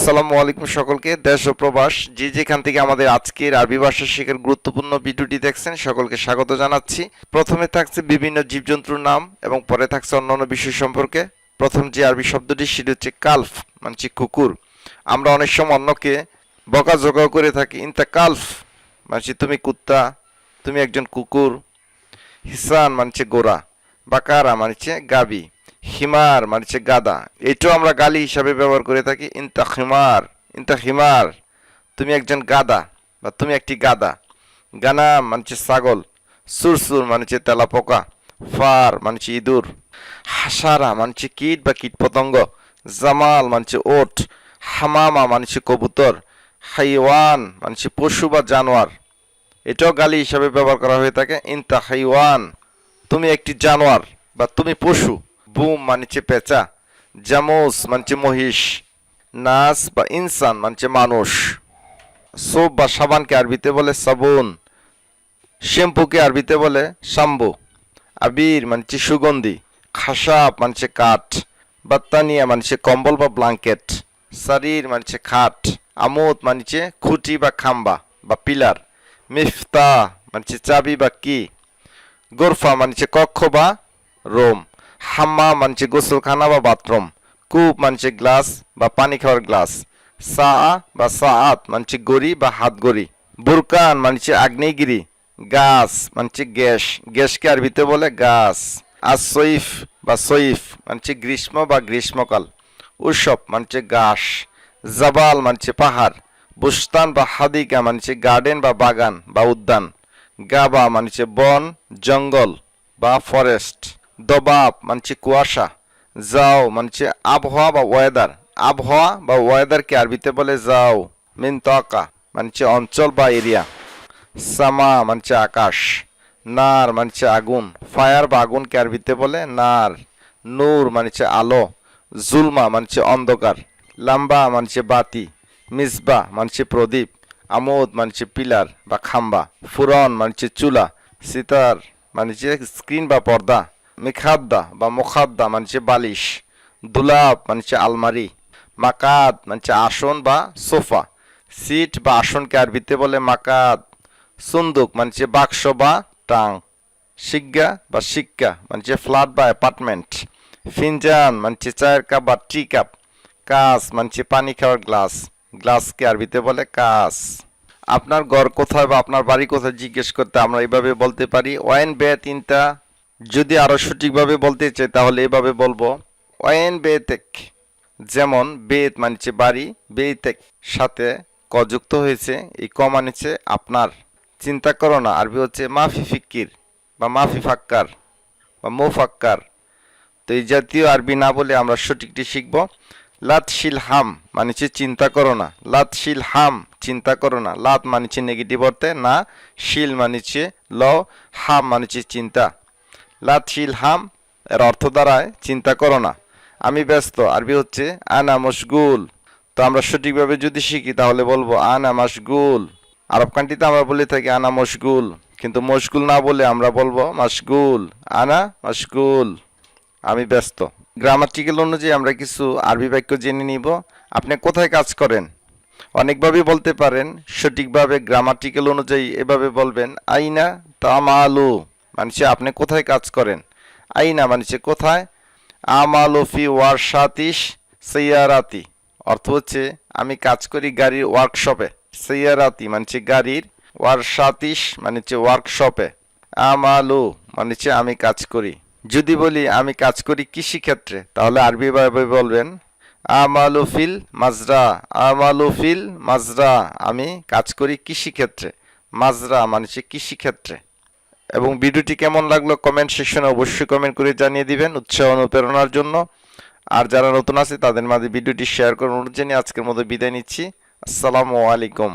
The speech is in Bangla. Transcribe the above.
আসসালামু আলাইকুম সকলকে, দেশ ও প্রবাস যে যেখান থেকে আমাদের আজকের আরবি ভাষা শেখার গুরুত্বপূর্ণ ভিডিওটি দেখছেন সকলকে স্বাগত জানাচ্ছি। প্রথমে থাকছে বিভিন্ন জীবজন্তুর নাম এবং পরে থাকছে অন্যান্য বিষয় সম্পর্কে। প্রথম যে আরবি শব্দটি সেটি হচ্ছে কালফ, মানে কুকুর। আমরা অনেক সময় অন্যকে বকাঝকা করে থাকি, ইনতা কালফ মানে তুমি কুত্তা, তুমি একজন কুকুর। হিসান মানে গোরা, বাকারা মানে গাবি, হিমার মানে গাদা। এটাও আমরা গালি হিসাবে ব্যবহার করে থাকি। ইনতা হিমার, ইনতা হিমার, তুমি একজন গাদা বা তুমি একটি গাদা। গানা মানে ছাগল, সুরসুর মানে তেলাপোকা, ফার মানে ইঁদুর, হাসারা মানে কীট বা কীট পতঙ্গ, জামাল মানে ওট, হামামা মানে কবুতর, হাইওয়ান মানে পশু বা জানোয়ার। এটাও গালি হিসাবে ব্যবহার করা হয়ে থাকে। ইনতা হাইওয়ান, তুমি একটি জানোয়ার বা তুমি পশু। বুম মানে পেঁচা, জামুস মানে মহিষ, নাস বা ইনসান মানে মানুষ। সোপ বা সাবানকে আরবিতে বলে সাবুন, শ্যাম্পুকে আরবিতে বলে শাম্বু। আবির মানে সুগন্ধি, খাসাব মানে কাঠ, বাত্তানিয়া মানে কম্বল বা ব্লাঙ্কেট, সারির মানে খাট, আমুদ মানে খুঁটি বা খাম্বা বা পিলার, মিফতা মানে চাবি বা কি, গোরফা মানে কক্ষ বা রোম, হাম্মা মানে গোসলখানা বা বাথরুম, কূপ মানে গ্লাস বা পানি খাওয়ার গ্লাস, সা বা সাআত মানে গড়ি বা হাত গড়ি, বুরকান মানে আগ্নেয়গিরি, গাছ মানে গ্যাস, গ্যাসকে আরবিতে বলে গাছ। আর সইফ বা সইফ মানে গ্রীষ্ম বা গ্রীষ্মকাল, উৎসব মানে ঘাস, জাবাল মানে পাহাড়, বুস্তান বা হাদিকা মানে গার্ডেন বা বাগান বা উদ্যান, গাবা মানে বন জঙ্গল বা ফরেস্ট, দবাব মানে কুয়াশা, যাও মানে আবহাওয়া বা ওয়েদার, আবহাওয়া বা ওয়েদারকে আরবিতে বলে যাও। মিনতাকা মানে অঞ্চল বা এরিয়া, সামা মানে আকাশ, নার মানে আগুন, ফায়ার বা আগুনকে আরবিতে বলে নার, নূর মানে আলো, জুলমা মানে অন্ধকার, লাম্বা মানে বাতি, মিসবা মানে প্রদীপ, আমোদ মানে পিলার বা খাম্বা, ফুরন মানে চুলা, সিতার মানে স্ক্রিন বা পর্দা, মিখাদ্দা বা মুখাদ্দা মানে বালিশ, দুলাপ মানে আলমারি, মাকাদ মানে আসন বা সোফা, সিট বা আসনকে আরবিতে বলে মাকাদ, সুন্দুক মানে বাক্স বা টাং, শিজ্ঞা বা শিক্ষা মানে ফ্ল্যাট বা অ্যাপার্টমেন্ট, ফিনজান মানে চায়ের কাপ বা টি কাপ, কাস মানে পানি খাওয়ার গ্লাস, গ্লাসকে আরবিতে বলে কাস। আপনার ঘর কোথায় বা আপনার বাড়ি কোথায় জিজ্ঞেস করতে আমরা এইভাবে বলতে পারি ওয়াইন বে তিনটা। যদি আরো সঠিকভাবে বলতে চাই তাহলে এভাবে বলবো ওয়াইন বে তেক। যেমন বেত মানে বাড়ি, বেতেক সাথে ক যুক্ত হয়েছে, এই ক মানেছে আপনার। চিন্তা করো না আরবি হচ্ছে মাফি ফিক্কির বা মাফি ফাক্কার বা মোফাক্কার। তো এই জাতীয় আরবি না বলে আমরা সঠিকটি শিখব। লাত শিল হাম মানে চিন্তা করো না, লাত শিল হাম চিন্তা করো না, লাত মানে নেগেটিভ অর্থে, না শিল মানে ল, হাম মানে চিন্তা। লাত শিল হাম এর অর্থ দাঁড়ায় চিন্তা করো না, আমি ব্যস্ত। আরবি হচ্ছে আনা মশগুল। তো আমরা সঠিকভাবে যদি শিখি তাহলে বলবো আনা মশগুল। আরব কান্ট্রিতে আমরা বলে থাকি আনা মশগুল, কিন্তু মশগুল না বলে আমরা বলবো মশগুল, আনা মশগুল, আমি ব্যস্ত। গ্রামাটিক্যাল অনুযায়ী আমরা কিছু আরবি বাক্য জেনে নিব। আপনি কোথায় কাজ করেন? অনেকভাবে বলতে পারেন। সঠিকভাবে গ্রামাটিক্যাল অনুযায়ী এভাবে বলবেন আইনা তামালু মানে আপনি কোথায় কাজ করেন। আইনা মানে কোথায়, আমালু ফি ওয়ারশাতিস সাইয়ারাতি অর্থ হচ্ছে আমি কাজ করি গাড়ির ওয়ার্কশপে, সাইয়ারাতি মানে গাড়ির, ওয়ারশাতিস মানে ওয়ার্কশপে, আমালু মানে আমি কাজ করি। যদি বলি আমি কাজ করি কৃষি ক্ষেত্রে তাহলে আরবি ভাবে বলবেন আমালু ফিল মাজরা, আমালু ফিল মাজরা, আমি কাজ করি কৃষি ক্ষেত্রে, মাজরা মানে কৃষি ক্ষেত্রে। এবং ভিডিওটি কেমন লাগলো কমেন্ট সেকশনে অবশ্যই কমেন্ট করে জানিয়ে দিবেন উৎসাহ অনুপ্রেরণার জন্য। আর যারা নতুন আছে তাদের মাঝে ভিডিওটি শেয়ার করার অনুরোধ জানিয়ে আজকের মতো বিদায় নিচ্ছি। আসসালামু আলাইকুম।